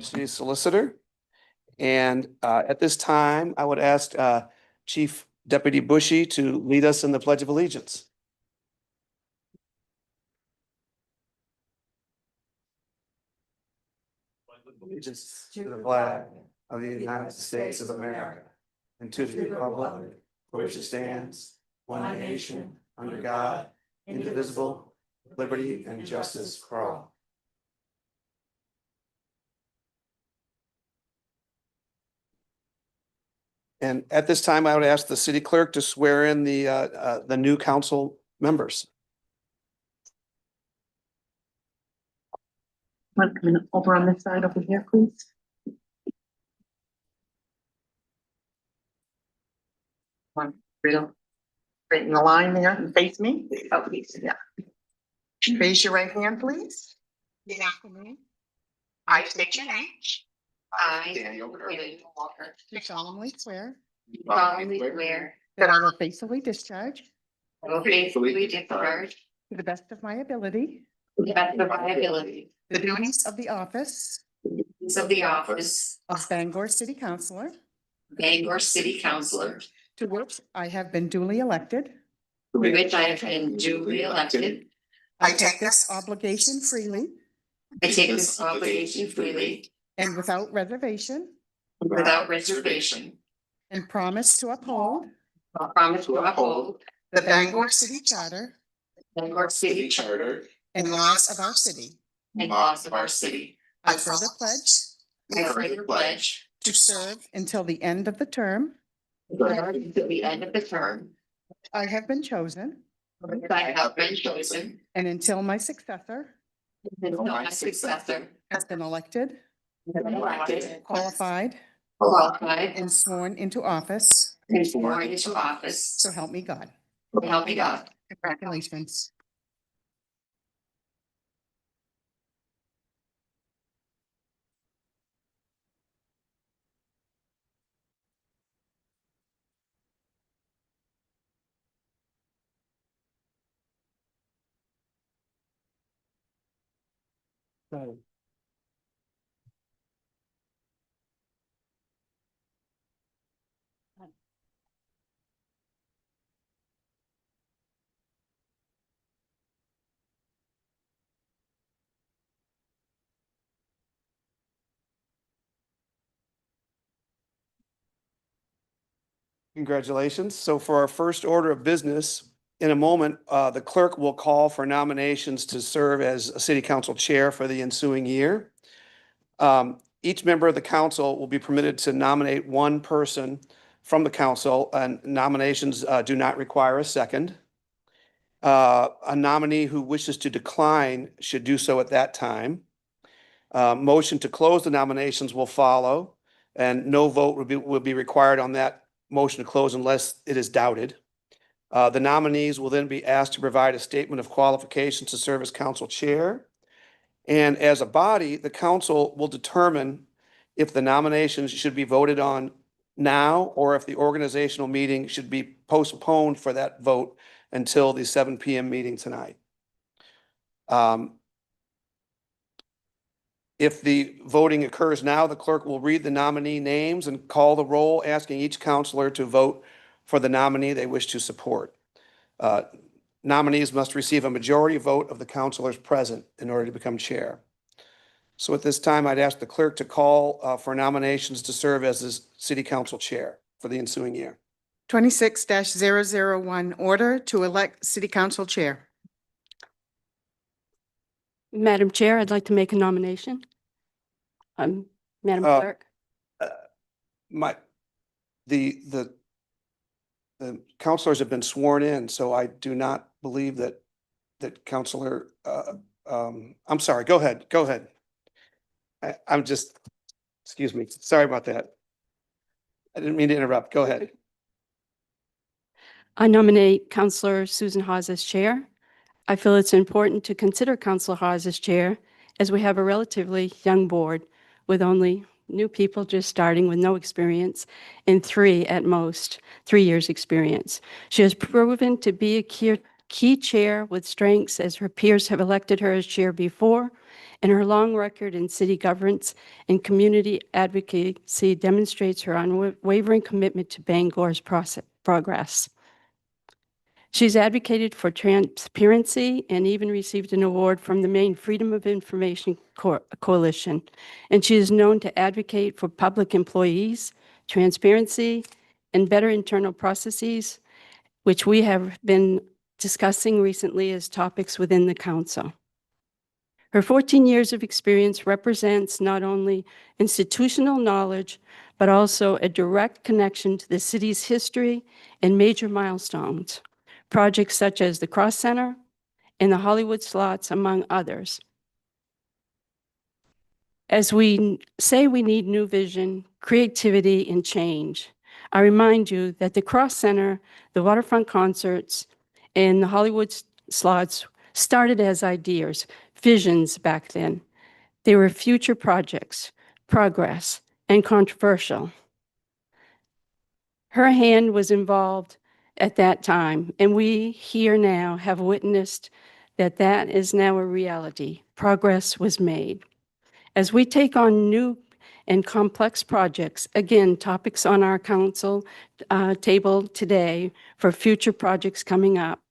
City Solicitor. And at this time, I would ask Chief Deputy Bushy to lead us in the Pledge of Allegiance. Allegiance to the flag of the United States of America and to the republic for which it stands, one nation, under God, indivisible, with liberty and justice for all. And at this time, I would ask the city clerk to swear in the new council members. Want to come in over on this side over here, please? One, straight in the line there and face me. Oh, please, yeah. Raise your right hand, please. Good afternoon. I state your name. I, Daniel Walker. Do solemnly swear solemnly swear that I will faithfully discharge I will faithfully discharge to the best of my ability to the best of my ability the duties of the office the duties of the office of Bangor City Councilor, of Bangor City Councilor, to which I have been duly elected. to which I have been duly elected. I take this obligation freely I take this obligation freely and without reservation, without reservation. and promise to uphold I promise to uphold the Bangor City Charter the Bangor City Charter and laws of our city. and laws of our city. I further pledge I further pledge to serve until the end of the term to serve until the end of the term I have been chosen that I have been chosen and until my successor until my successor has been elected, has been elected, qualified, qualified, and sworn into office. and sworn into office. So help me God. So help me God. Congratulations. Congratulations. So for our first order of business, in a moment, the clerk will call for nominations to serve as a city council chair for the ensuing year. Each member of the council will be permitted to nominate one person from the council, and nominations do not require a second. A nominee who wishes to decline should do so at that time. Motion to close the nominations will follow, and no vote will be required on that motion to close unless it is doubted. The nominees will then be asked to provide a statement of qualifications to serve as council chair. And as a body, the council will determine if the nominations should be voted on now or if the organizational meeting should be postponed for that vote until the 7 p.m. meeting tonight. If the voting occurs now, the clerk will read the nominee names and call the roll, asking each counselor to vote for the nominee they wish to support. Nominees must receive a majority vote of the counselors present in order to become chair. So at this time, I'd ask the clerk to call for nominations to serve as the city council chair for the ensuing year. 26-001, order to elect city council chair. Madam Chair, I'd like to make a nomination. Madam Clerk. The counselors have been sworn in, so I do not believe that counselor, I'm sorry, go ahead. I'm just, excuse me, sorry about that. I didn't mean to interrupt. Go ahead. I nominate Councilor Susan Hawes as chair. I feel it's important to consider Councilor Hawes as chair, as we have a relatively young board with only new people just starting with no experience and 3 at most, 3 years experience. She has proven to be a key chair with strengths, as her peers have elected her as chair before, and her long record in city governance and community advocacy demonstrates her unwavering commitment to Bangor's progress. She's advocated for transparency and even received an award from the Maine Freedom of Information Coalition. And she is known to advocate for public employees, transparency, and better internal processes, which we have been discussing recently as topics within the council. Her 14 years of experience represents not only institutional knowledge, but also a direct connection to the city's history and major milestones, projects such as the Cross Center and the Hollywood Slots, among others. As we say we need new vision, creativity, and change, I remind you that the Cross Center, the waterfront concerts, and the Hollywood Slots started as ideas, visions back then. They were future projects, progress, and controversial. Her hand was involved at that time, and we here now have witnessed that that is now a reality. Progress was made. As we take on new and complex projects, again, topics on our council table today for future projects coming up,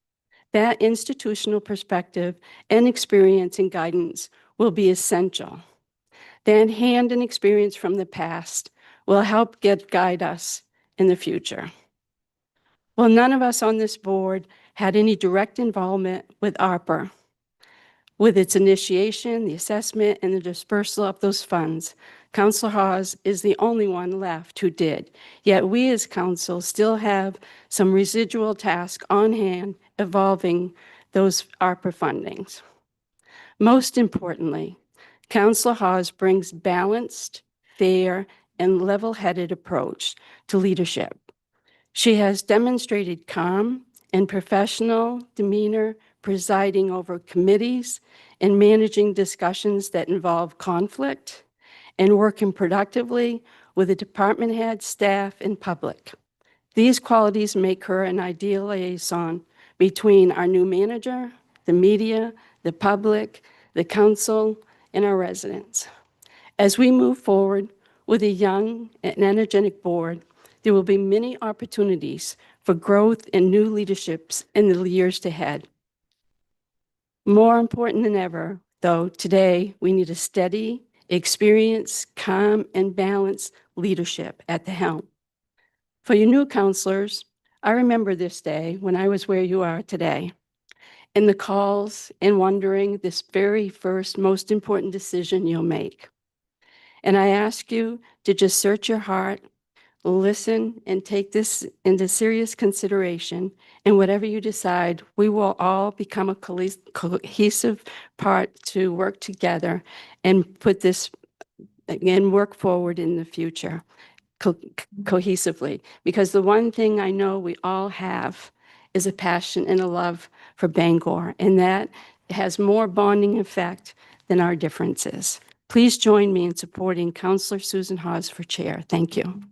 that institutional perspective and experience and guidance will be essential. That hand and experience from the past will help guide us in the future. Well, none of us on this board had any direct involvement with ARPA, with its initiation, the assessment, and the dispersal of those funds. Councilor Hawes is the only one left who did. Yet we as council still have some residual task on hand evolving those ARPA fundings. Most importantly, Councilor Hawes brings balanced, fair, and level-headed approach to leadership. She has demonstrated calm and professional demeanor presiding over committees and managing discussions that involve conflict and working productively with the department head, staff, and public. These qualities make her an ideal liaison between our new manager, the media, the public, the council, and our residents. As we move forward with a young and energetic board, there will be many opportunities for growth and new leaderships in the years ahead. More important than ever, though, today we need a steady, experienced, calm, and balanced leadership at the helm. For you new councilors, I remember this day when I was where you are today, and the calls and wondering this very first most important decision you'll make. And I ask you to just search your heart, listen, and take this into serious consideration. And whatever you decide, we will all become a cohesive part to work together and put this, again, work forward in the future cohesively. Because the one thing I know we all have is a passion and a love for Bangor, and that has more bonding effect than our differences. Please join me in supporting Councilor Susan Hawes for chair. Thank you.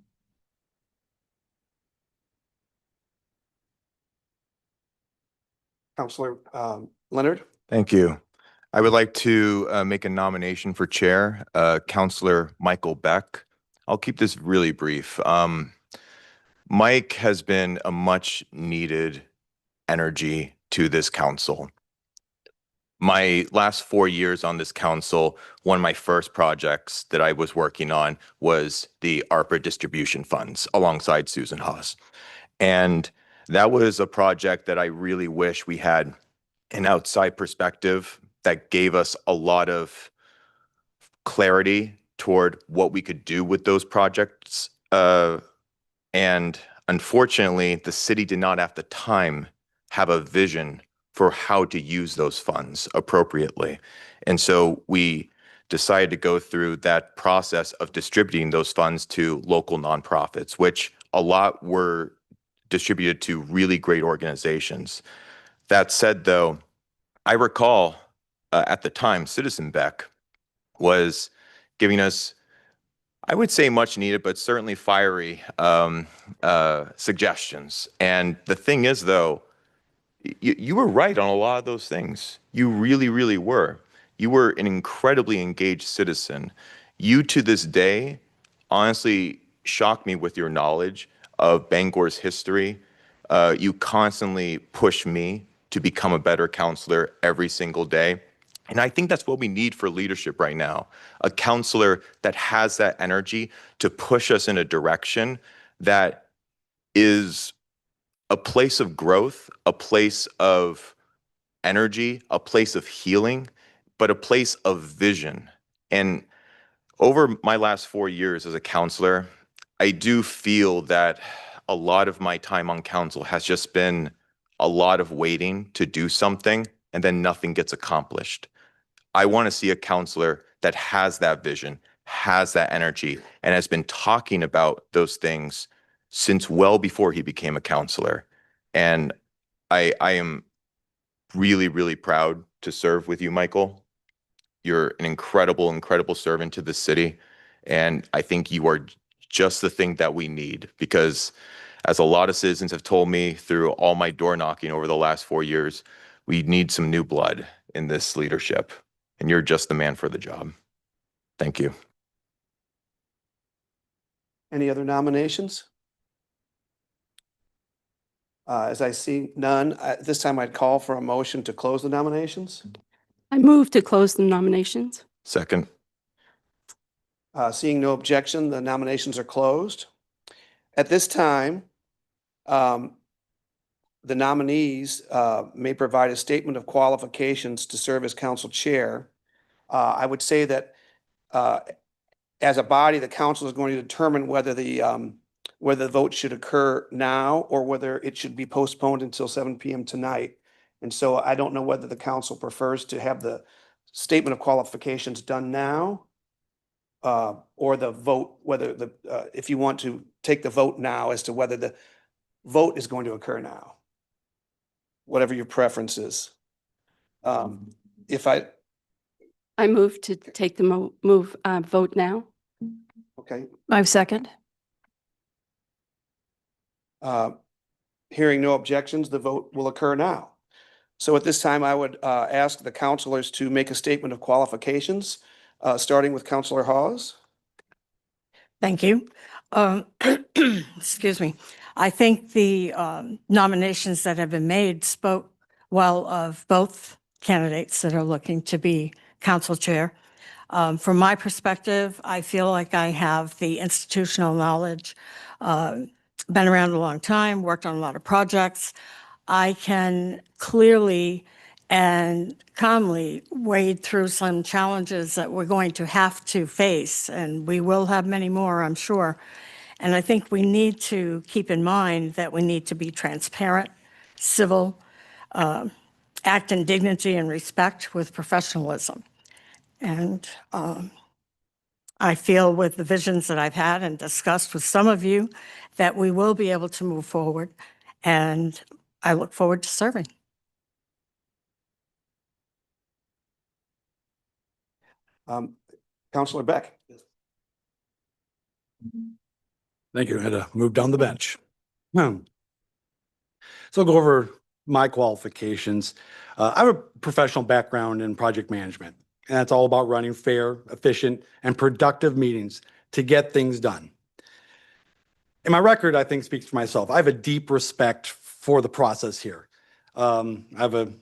Councilor Leonard. Thank you. I would like to make a nomination for chair, Councilor Michael Beck. I'll keep this really brief. Mike has been a much needed energy to this council. My last 4 years on this council, one of my first projects that I was working on was the ARPA distribution funds alongside Susan Hawes. And that was a project that I really wish we had an outside perspective that gave us a lot of clarity toward what we could do with those projects. And unfortunately, the city did not at the time have a vision for how to use those funds appropriately. And so we decided to go through that process of distributing those funds to local nonprofits, which a lot were distributed to really great organizations. That said, though, I recall at the time, Citizen Beck was giving us, I would say much needed, but certainly fiery suggestions. And the thing is, though, you were right on a lot of those things. You really, really were. You were an incredibly engaged citizen. You, to this day, honestly shock me with your knowledge of Bangor's history. You constantly push me to become a better counselor every single day. And I think that's what we need for leadership right now. A counselor that has that energy to push us in a direction that is a place of growth, a place of energy, a place of healing, but a place of vision. And over my last 4 years as a counselor, I do feel that a lot of my time on council has just been a lot of waiting to do something and then nothing gets accomplished. I want to see a counselor that has that vision, has that energy, and has been talking about those things since well before he became a counselor. And I am really, really proud to serve with you, Michael. You're an incredible, incredible servant to the city. And I think you are just the thing that we need because, as a lot of citizens have told me through all my door knocking over the last 4 years, we need some new blood in this leadership. And you're just the man for the job. Thank you. Any other nominations? As I see none, at this time I'd call for a motion to close the nominations. I move to close the nominations. Second. Seeing no objection, the nominations are closed. At this time, the nominees may provide a statement of qualifications to serve as council chair. I would say that as a body, the council is going to determine whether the vote should occur now or whether it should be postponed until 7 p.m. tonight. And so I don't know whether the council prefers to have the statement of qualifications done now or the vote, whether if you want to take the vote now as to whether the vote is going to occur now, whatever your preference is. If I, I move to take the vote now. okay, I second. hearing no objections, the vote will occur now. So at this time, I would ask the councilors to make a statement of qualifications, starting with Councilor Hawes. Thank you. Excuse me. I think the nominations that have been made spoke well of both candidates that are looking to be council chair. From my perspective, I feel like I have the institutional knowledge, been around a long time, worked on a lot of projects. I can clearly and calmly wade through some challenges that we're going to have to face, and we will have many more, I'm sure. And I think we need to keep in mind that we need to be transparent, civil, act in dignity and respect with professionalism. And I feel with the visions that I've had and discussed with some of you that we will be able to move forward, and I look forward to serving. Councilor Beck. Thank you. I had to move down the bench. So I'll go over my qualifications. I have a professional background in project management, and that's all about running fair, efficient, and productive meetings to get things done. And my record, I think, speaks for myself. I have a deep respect for the process here. I have a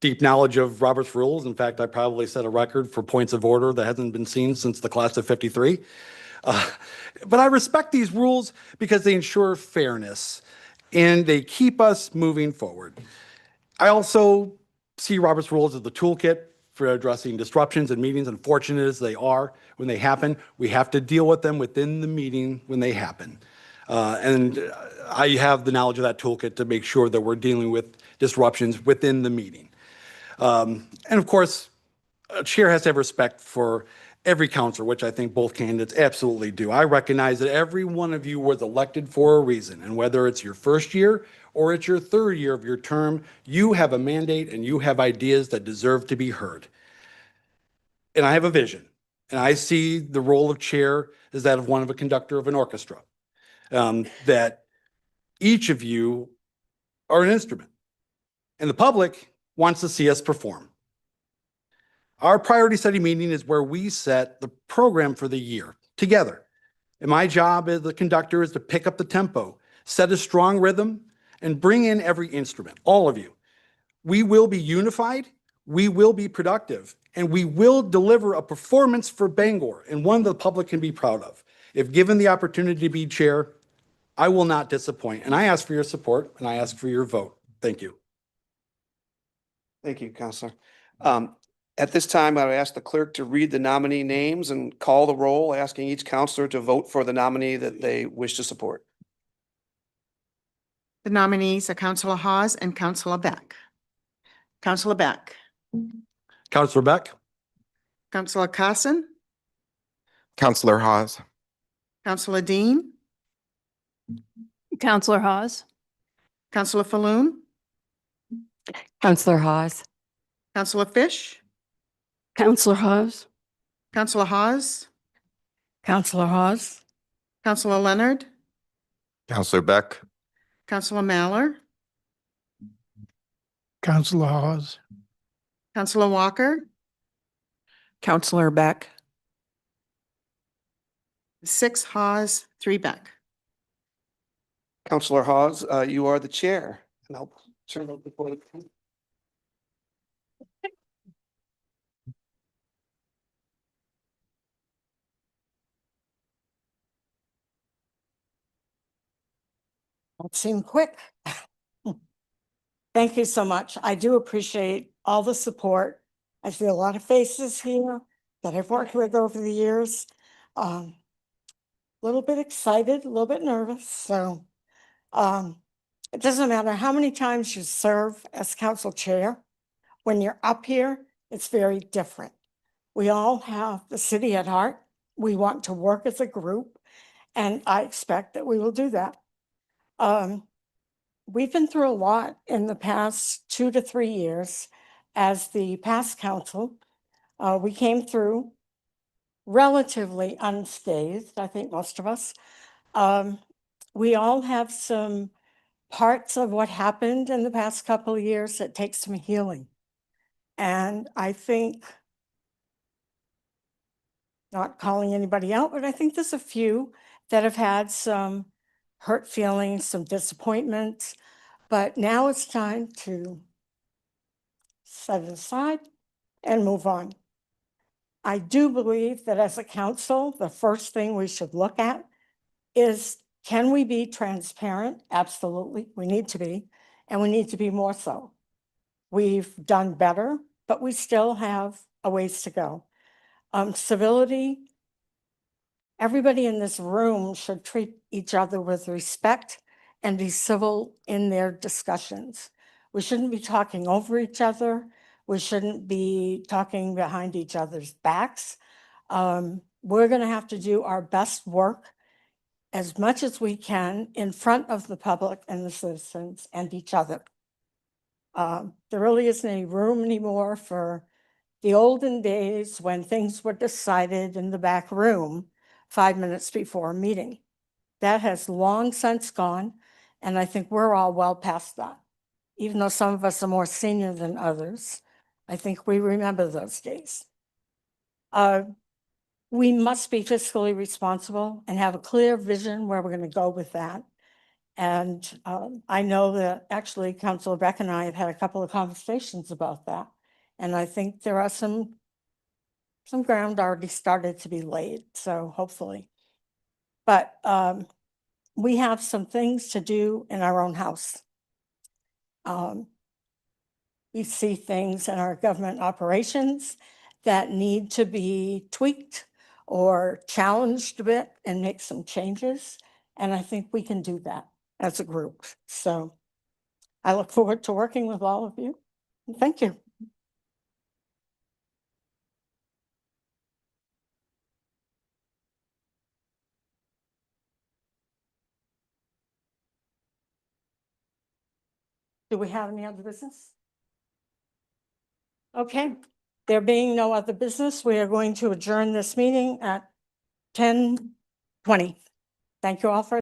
deep knowledge of Robert's rules. In fact, I probably set a record for points of order that hasn't been seen since the class of '53. But I respect these rules because they ensure fairness and they keep us moving forward. I also see Robert's rules as the toolkit for addressing disruptions in meetings, unfortunate as they are when they happen. We have to deal with them within the meeting when they happen. And I have the knowledge of that toolkit to make sure that we're dealing with disruptions within the meeting. And of course, a chair has to have respect for every counselor, which I think both candidates absolutely do. I recognize that every one of you was elected for a reason, and whether it's your first year or it's your third year of your term, you have a mandate and you have ideas that deserve to be heard. And I have a vision, and I see the role of chair as that of one of a conductor of an orchestra, that each of you are an instrument, and the public wants to see us perform. Our priority study meeting is where we set the program for the year together. And my job as the conductor is to pick up the tempo, set a strong rhythm, and bring in every instrument, all of you. We will be unified, we will be productive, and we will deliver a performance for Bangor and one the public can be proud of. If given the opportunity to be chair, I will not disappoint. And I ask for your support and I ask for your vote. Thank you. Thank you, Counselor. At this time, I would ask the clerk to read the nominee names and call the roll, asking each counselor to vote for the nominee that they wish to support. The nominees are Councilor Hawes and Councilor Beck. Councilor Beck, Counselor Beck, Councilor Carson, Counselor Hawes, Councilor Dean, Counselor Hawes. Councilor Falloon, Councilor Hawes. Councilor Fish, Counselor Hawes. Councilor Hawes, Counselor Hawes, Councilor Leonard, Counselor Beck, Councilor Mallor, Counselor Hawes, Councilor Walker, Councilor Beck. 6 Hawes, 3 Beck. Counselor Hawes, you are the chair. And I'll turn it over before the. that seemed quick. Thank you so much. I do appreciate all the support. I see a lot of faces here that I've worked with over the years. A little bit excited, a little bit nervous. So it doesn't matter how many times you serve as council chair. When you're up here, it's very different. We all have the city at heart. We want to work as a group, and I expect that we will do that. We've been through a lot in the past 2 to 3 years as the past council. We came through relatively unscathed, I think most of us. We all have some parts of what happened in the past couple of years that take some healing. And I think, not calling anybody out, but I think there's a few that have had some hurt feelings, some disappointments, but now it's time to set it aside and move on. I do believe that as a council, the first thing we should look at is, can we be transparent? Absolutely, we need to be, and we need to be more so. We've done better, but we still have a ways to go. Civility, everybody in this room should treat each other with respect and be civil in their discussions. We shouldn't be talking over each other. We shouldn't be talking behind each other's backs. We're going to have to do our best work as much as we can in front of the public and the citizens and each other. There really isn't any room anymore for the olden days when things were decided in the back room 5 minutes before a meeting. That has long since gone, and I think we're all well past that. Even though some of us are more senior than others, I think we remember those days. We must be fiscally responsible and have a clear vision where we're going to go with that. And I know that actually Councilor Beck and I have had a couple of conversations about that. And I think there are some ground already started to be laid, so hopefully. But we have some things to do in our own house. We see things in our government operations that need to be tweaked or challenged a bit and make some changes. And I think we can do that as a group. So I look forward to working with all of you. Thank you. Do we have any other business? Okay, there being no other business, we are going to adjourn this meeting at 10:20. Thank you all for